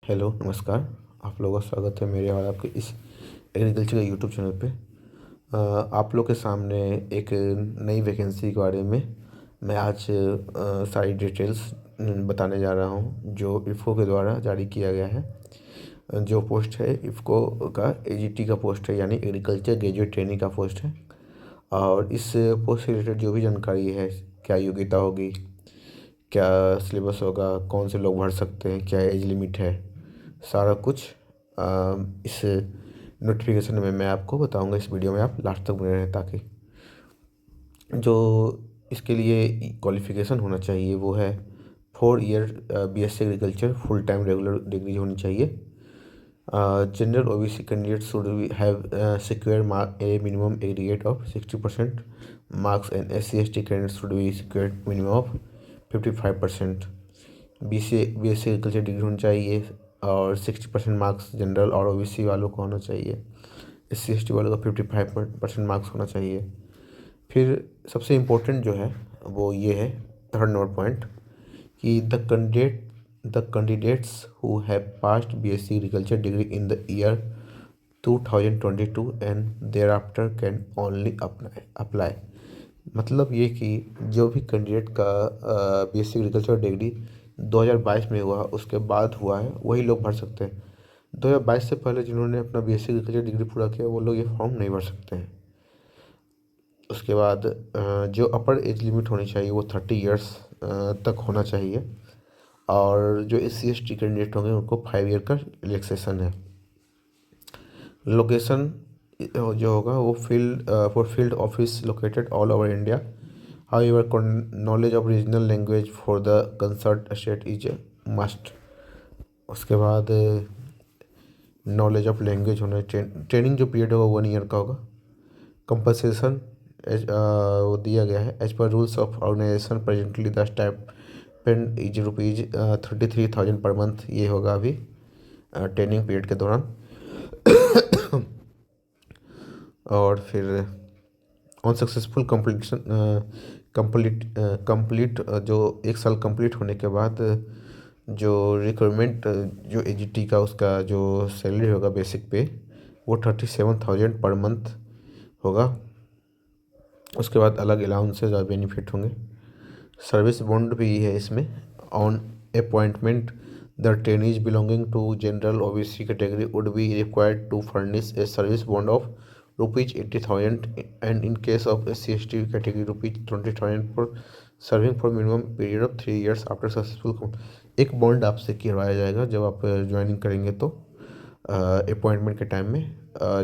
Hello नमस्कार। आप लोगों का स्वागत है मेरे और आपके इस एग्रीकल्चर के यूट्यूब चैनल पे। आप लोग के सामने एक नई वैकेंसी के बारे में मैं आज सारी डिटेल्स बताने जा रहा हूँ जो इफ़को के द्वारा जारी किया गया है। जो पोस्ट है इफ़को का एजीटी का पोस्ट है, यानी एग्रीकल्चर ग्रेजुएट ट्रेनिंग का पोस्ट है। और इस पोस्ट से रिलेटेड जो भी जानकारी है, क्या योग्यता होगी, क्या सिलेबस होगा, कौन से लोग भर सकते हैं, क्या एज लिमिट है, सारा कुछ इस नोटिफिकेशन में मैं आपको बताऊंगा। इस वीडियो में आप लास्ट तक बने रहें, ताकि जो इसके लिए क्वालिफ़िकेशन होना चाहिए वो है 4 year BSc agriculture full time regular degree होनी चाहिए। General OBC candidate should have secure A minimum aggregate of 60% marks and SC/ST candidate should be secure minimum of 55%। BSc agriculture degree होनी चाहिए और 60% मार्क्स जनरल और OBC वालों को होना चाहिए। SC/ST वालों का 55% मार्क्स होना चाहिए। फिर सबसे इम्पोर्टेंट जो है वो ये है, थर्ड नंबर पॉइंट, कि the candidates who have passed BSc agriculture degree in the year 2022 and thereafter can only apply. मतलब ये कि जो भी कैंडिडेट का बीएससी एग्रीकल्चर डिग्री 2022 में हुआ, उसके बाद हुआ है, वही लोग भर सकते हैं। 2022 से पहले जिन्होंने अपना बीएससी एग्रीकल्चर डिग्री पूरा किया, वो लोग ये फॉर्म नहीं भर सकते हैं। उसके बाद जो अपर एज लिमिट होनी चाहिए वो 30 ईयर्स तक होना चाहिए। और जो SC/ST कैंडिडेट होंगे उनको 5 ईयर का रिलैक्सेशन है। लोकेशन जो होगा वो field office located all over India. However knowledge of regional language for the concert state is a must. उसके बाद नॉलेज ऑफ लैंग्वेज होना, ट्रेनिंग जो पीरियड होगा 1 ईयर का होगा। कंपनसेशन वो दिया गया है एज पर rules of organisation. Presently the stipend is ₹33,000 per month. ये होगा अभी ट्रेनिंग पीरियड के दौरान। और फिर ऑन सक्सेसफुल कंप्लीट जो 1 साल कंप्लीट होने के बाद जो रिक्वायरमेंट जो एजीटी का उसका जो सैलरी होगा बेसिक पे, वो 37,000 पर मंथ होगा। उसके बाद अलग अलाउंसेज और बेनिफिट होंगे। सर्विस बॉन्ड भी है इसमें। On appointment the trainees belonging to general OBC category would be required to furnish a service bond of ₹80,000 and in case of SC/ST category ₹20,000 for serving for minimum period of 3 years after successful. एक bond आपसे करवाया जाएगा जब आप joining करेंगे, तो appointment के time में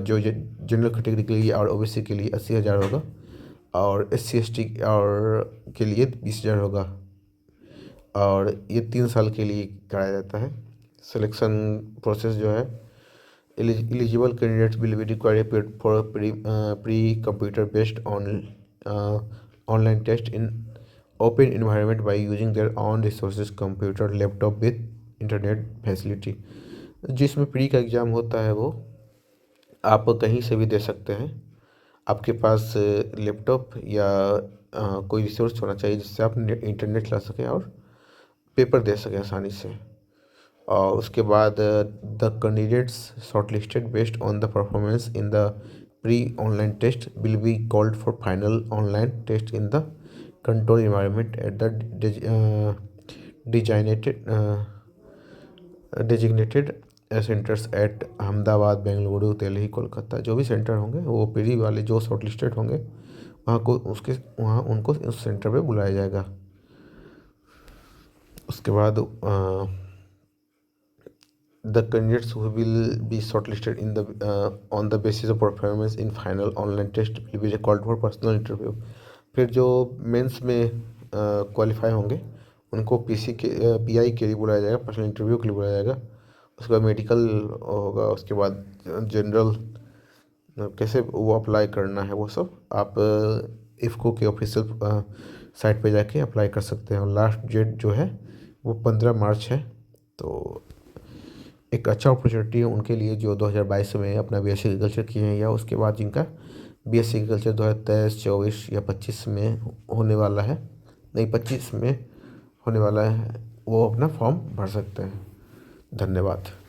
जो जनरल कैटेगरी के लिए और ओबीसी के लिए 80,000 होगा और SC/ST और के लिए 20,000 होगा। और ये 3 साल के लिए कराया जाता है। सिलेक्शन प्रोसेस जो है, eligible candidates will be required for pre computer based online test in open environment by using their own resources computer laptop with internet facility. जिसमें प्री का एग्ज़ाम होता है वो आप कहीं से भी दे सकते हैं। आपके पास लैपटॉप या कोई रिसोर्स होना चाहिए जिससे आप इंटरनेट ला सकें और पेपर दे सकें आसानी से। और उसके बाद the candidates shortlisted based on the performance in the pre online test will be called for final online test in the control environment at the designated centres at Ahmedabad, Bengaluru, Delhi, Kolkata. जो भी सेंटर होंगे वो प्री वाले जो शॉर्टलिस्टेड होंगे वहाँ उनको उस सेंटर पे बुलाया जाएगा। उसके बाद the candidates who will be shortlisted in the on the basis of performance in final online test will be recalled for personal interview. फिर जो मेंस में क्वालिफाई होंगे उनको PI के लिए बुलाया जाएगा, पर्सनल इंटरव्यू के लिए बुलाया जाएगा। उसके बाद मेडिकल होगा। उसके बाद जनरल कैसे वो अप्लाई करना है वो सब आप इफ़को के ऑफिशियल साइट पे जाके अप्लाई कर सकते हैं। और लास्ट डेट जो है वो 15 मार्च है। तो एक अच्छा अपॉर्चुनिटी है उनके लिए जो 2022 में अपना BSc एग्रीकल्चर किए हैं, या उसके बाद जिनका BSc एग्रीकल्चर 2023, 24 या 25 में होने वाला है, नहीं 25 में होने वाला है, वो अपना फॉर्म भर सकते हैं। धन्यवाद।